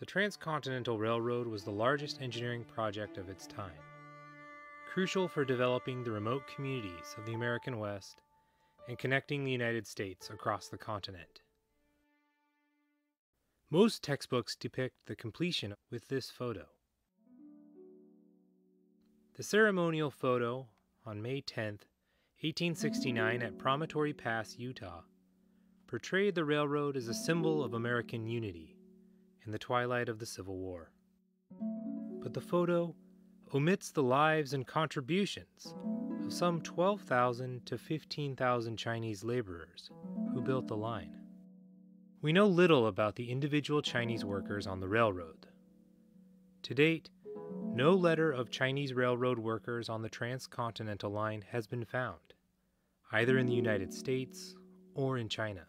The Transcontinental Railroad was the largest engineering project of its time, crucial for developing the remote communities of the American West and connecting the United States across the continent. Most textbooks depict the completion with this photo. The ceremonial photo on May 10, 1869 at Promontory Pass, Utah, portrayed the railroad as a symbol of American unity in the twilight of the Civil War. But the photo omits the lives and contributions of some 12,000 to 15,000 Chinese laborers who built the line. We know little about the individual Chinese workers on the railroad. To date, no letter of Chinese railroad workers on the transcontinental line has been found, either in the United States or in China.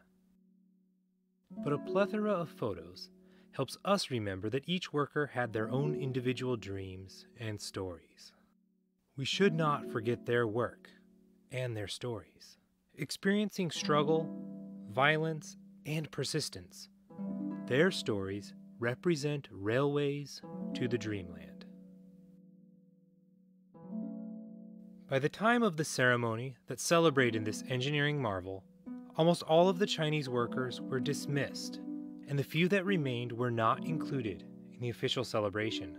But a plethora of photos helps us remember that each worker had their own individual dreams and stories. We should not forget their work and their stories. Experiencing struggle, violence, and persistence, their stories represent railways to the dreamland. By the time of the ceremony that celebrated this engineering marvel, almost all of the Chinese workers were dismissed, and the few that remained were not included in the official celebration.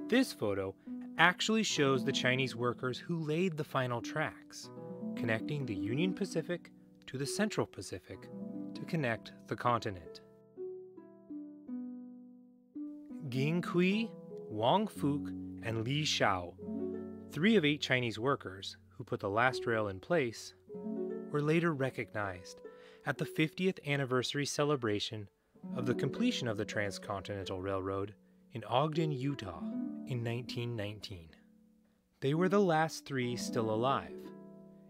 This photo actually shows the Chinese workers who laid the final tracks, connecting the Union Pacific to the Central Pacific to connect the continent. Ging Kui, Wang Fuk, and Li Shao, 3 of 8 Chinese workers who put the last rail in place, were later recognized at the 50th anniversary celebration of the completion of the Transcontinental Railroad in Ogden, Utah in 1919. They were the last 3 still alive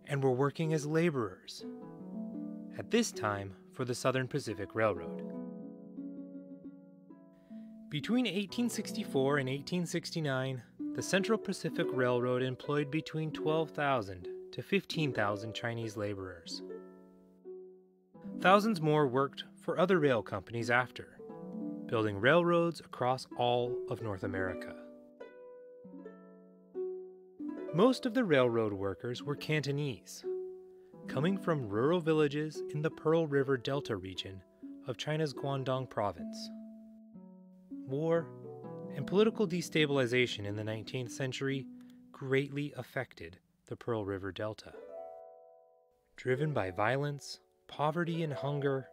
and were working as laborers, at this time for the Southern Pacific Railroad. Between 1864 and 1869, the Central Pacific Railroad employed between 12,000 to 15,000 Chinese laborers. Thousands more worked for other rail companies after, building railroads across all of North America. Most of the railroad workers were Cantonese, coming from rural villages in the Pearl River Delta region of China's Guangdong province. War and political destabilization in the 19th century greatly affected the Pearl River Delta. Driven by violence, poverty, and hunger,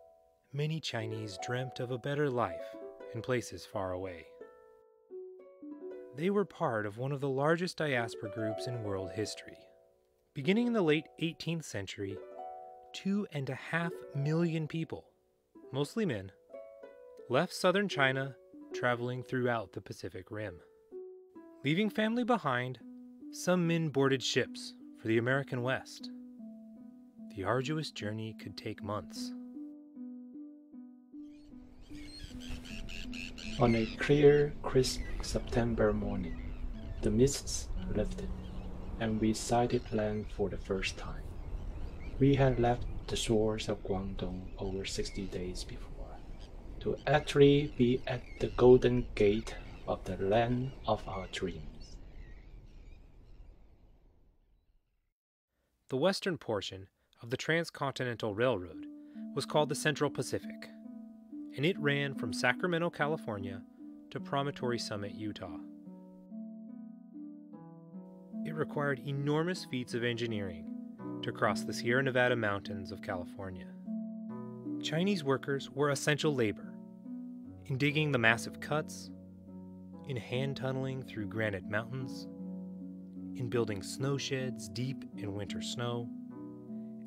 many Chinese dreamt of a better life in places far away. They were part of one of the largest diaspora groups in world history. Beginning in the late 18th century, 2.5 million people, mostly men, left southern China, traveling throughout the Pacific Rim. Leaving family behind, some men boarded ships for the American West. The arduous journey could take months. On a clear, crisp September morning, the mists lifted, and we sighted land for the first time. We had left the shores of Guangdong over 60 days before, to actually be at the golden gate of the land of our dreams. The western portion of the Transcontinental Railroad was called the Central Pacific, and it ran from Sacramento, California to Promontory Summit, Utah. It required enormous feats of engineering to cross the Sierra Nevada mountains of California. Chinese workers were essential labor in digging the massive cuts, in hand tunneling through granite mountains, in building snow sheds deep in winter snow,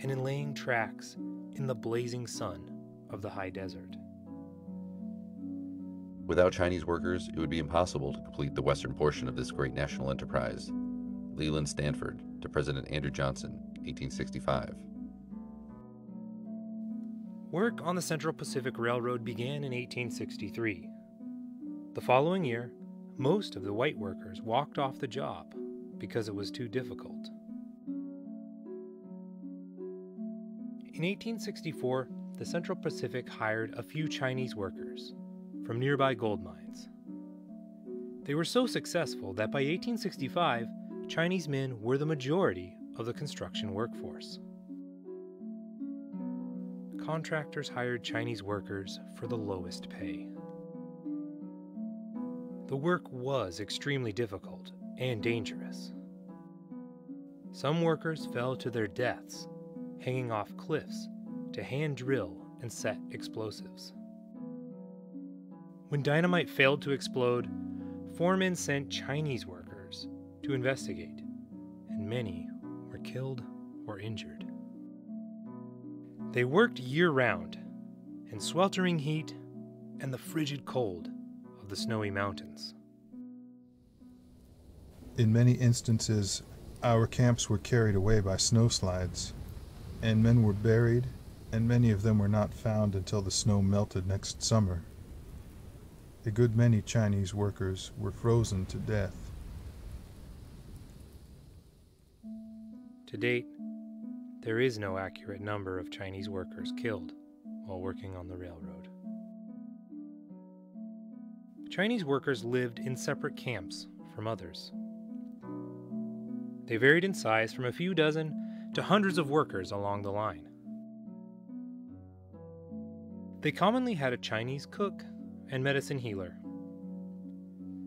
and in laying tracks in the blazing sun of the high desert. Without Chinese workers, it would be impossible to complete the western portion of this great national enterprise. Leland Stanford to President Andrew Johnson, 1865. Work on the Central Pacific Railroad began in 1863. The following year, most of the white workers walked off the job because it was too difficult. In 1864, the Central Pacific hired a few Chinese workers from nearby gold mines. They were so successful that by 1865, Chinese men were the majority of the construction workforce. Contractors hired Chinese workers for the lowest pay. The work was extremely difficult and dangerous. Some workers fell to their deaths, hanging off cliffs to hand drill and set explosives. When dynamite failed to explode, foremen sent Chinese workers to investigate, and many were killed or injured. They worked year-round in sweltering heat and the frigid cold of the snowy mountains. In many instances, our camps were carried away by snowslides, and men were buried, and many of them were not found until the snow melted next summer. A good many Chinese workers were frozen to death. To date, there is no accurate number of Chinese workers killed while working on the railroad. Chinese workers lived in separate camps from others. They varied in size from a few dozen to hundreds of workers along the line. They commonly had a Chinese cook and medicine healer.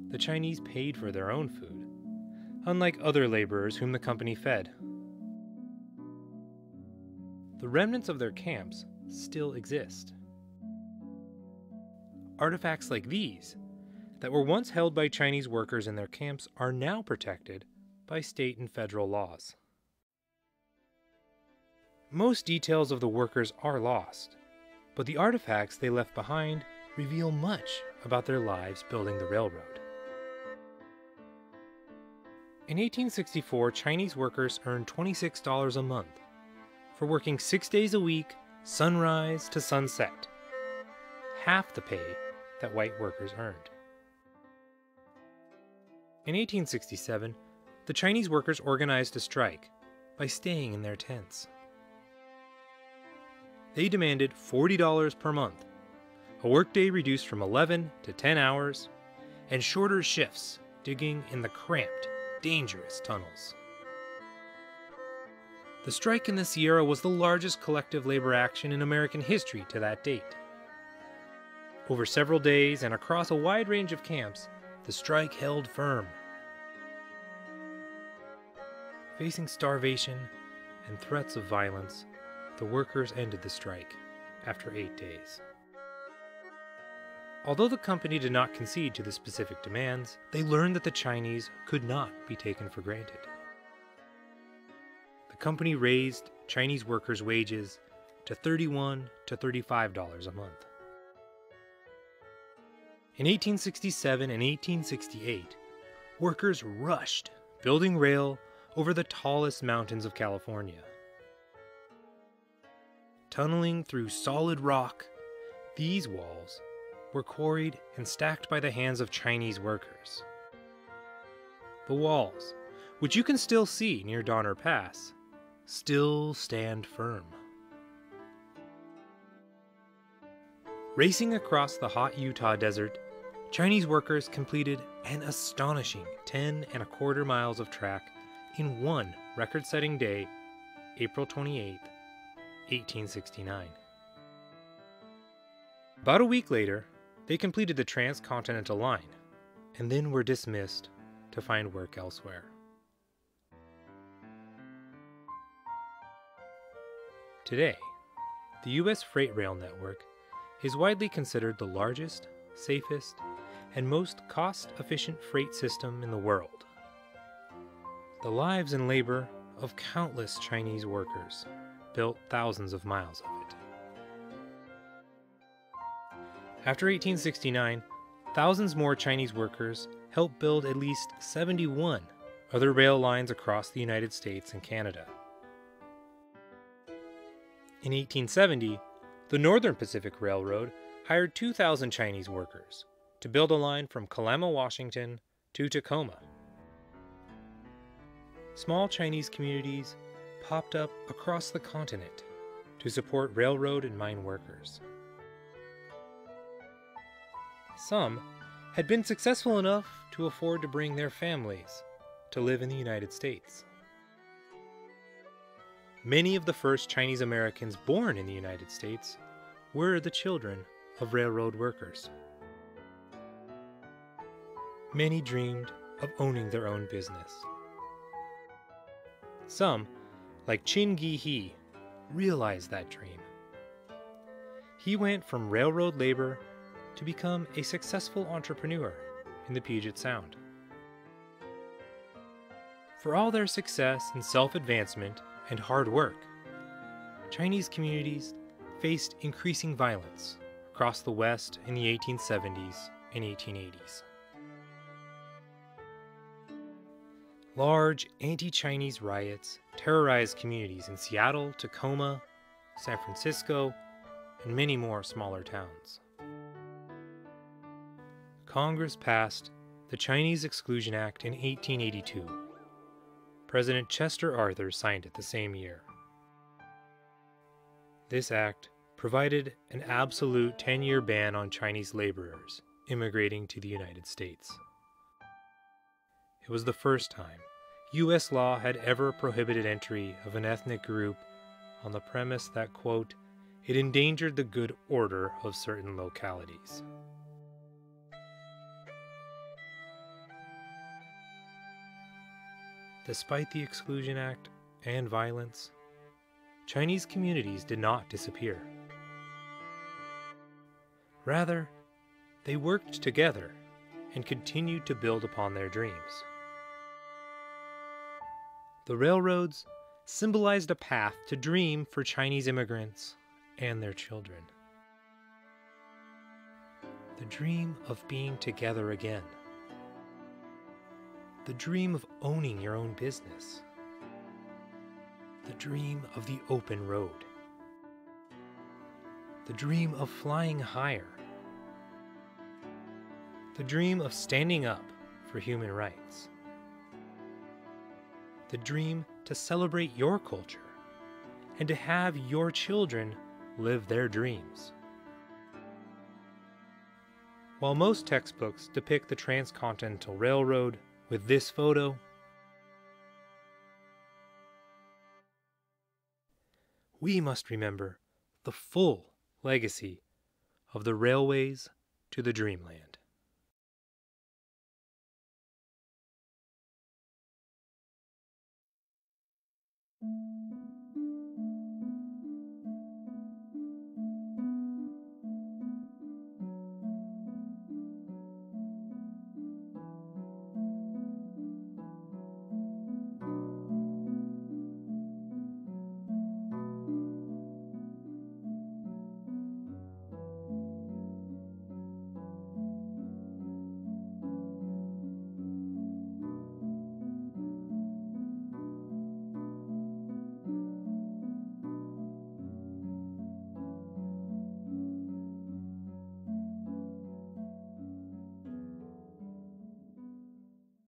The Chinese paid for their own food, unlike other laborers whom the company fed. The remnants of their camps still exist. Artifacts like these, that were once held by Chinese workers in their camps, are now protected by state and federal laws. Most details of the workers are lost, but the artifacts they left behind reveal much about their lives building the railroad. In 1864, Chinese workers earned $26 a month for working 6 days a week, sunrise to sunset, half the pay that white workers earned. In 1867, the Chinese workers organized a strike by staying in their tents. They demanded $40 per month, a workday reduced from 11 to 10 hours, and shorter shifts digging in the cramped, dangerous tunnels. The strike in the Sierra was the largest collective labor action in American history to that date. Over several days and across a wide range of camps, the strike held firm. Facing starvation and threats of violence, the workers ended the strike after 8 days. Although the company did not concede to the specific demands, they learned that the Chinese could not be taken for granted. The company raised Chinese workers' wages to $31 to $35 a month. In 1867 and 1868, workers rushed building rail over the tallest mountains of California. Tunneling through solid rock, these walls were quarried and stacked by the hands of Chinese workers. The walls, which you can still see near Donner Pass, still stand firm. Racing across the hot Utah desert, Chinese workers completed an astonishing 10.25 miles of track in one record-setting day, April 28, 1869. About a week later, they completed the transcontinental line, and then were dismissed to find work elsewhere. Today, the U.S. freight rail network is widely considered the largest, safest, and most cost-efficient freight system in the world. The lives and labor of countless Chinese workers built thousands of miles of it. After 1869, thousands more Chinese workers helped build at least 71 other rail lines across the United States and Canada. In 1870, the Northern Pacific Railroad hired 2,000 Chinese workers to build a line from Kalama, Washington to Tacoma. Small Chinese communities popped up across the continent, to support railroad and mine workers. Some had been successful enough to afford to bring their families to live in the United States. Many of the first Chinese Americans born in the United States were the children of railroad workers. Many dreamed of owning their own business. Some, like Chin Gi-hee, realized that dream. He went from railroad labor to become a successful entrepreneur in the Puget Sound. For all their success and self-advancement and hard work, Chinese communities faced increasing violence across the West in the 1870s and 1880s. Large anti-Chinese riots terrorized communities in Seattle, Tacoma, San Francisco, and many more smaller towns. Congress passed the Chinese Exclusion Act in 1882. President Chester Arthur signed it the same year. This act provided an absolute 10-year ban on Chinese laborers immigrating to the United States. It was the first time U.S. law had ever prohibited entry of an ethnic group on the premise that, quote, it endangered the good order of certain localities. Despite the Exclusion Act and violence, Chinese communities did not disappear. Rather, they worked together and continued to build upon their dreams. The railroads symbolized a path to dream for Chinese immigrants and their children. The dream of being together again. The dream of owning your own business. The dream of the open road. The dream of flying higher. The dream of standing up for human rights. The dream to celebrate your culture and to have your children live their dreams. While most textbooks depict the Transcontinental Railroad with this photo, we must remember the full legacy of the railways to the Dreamland.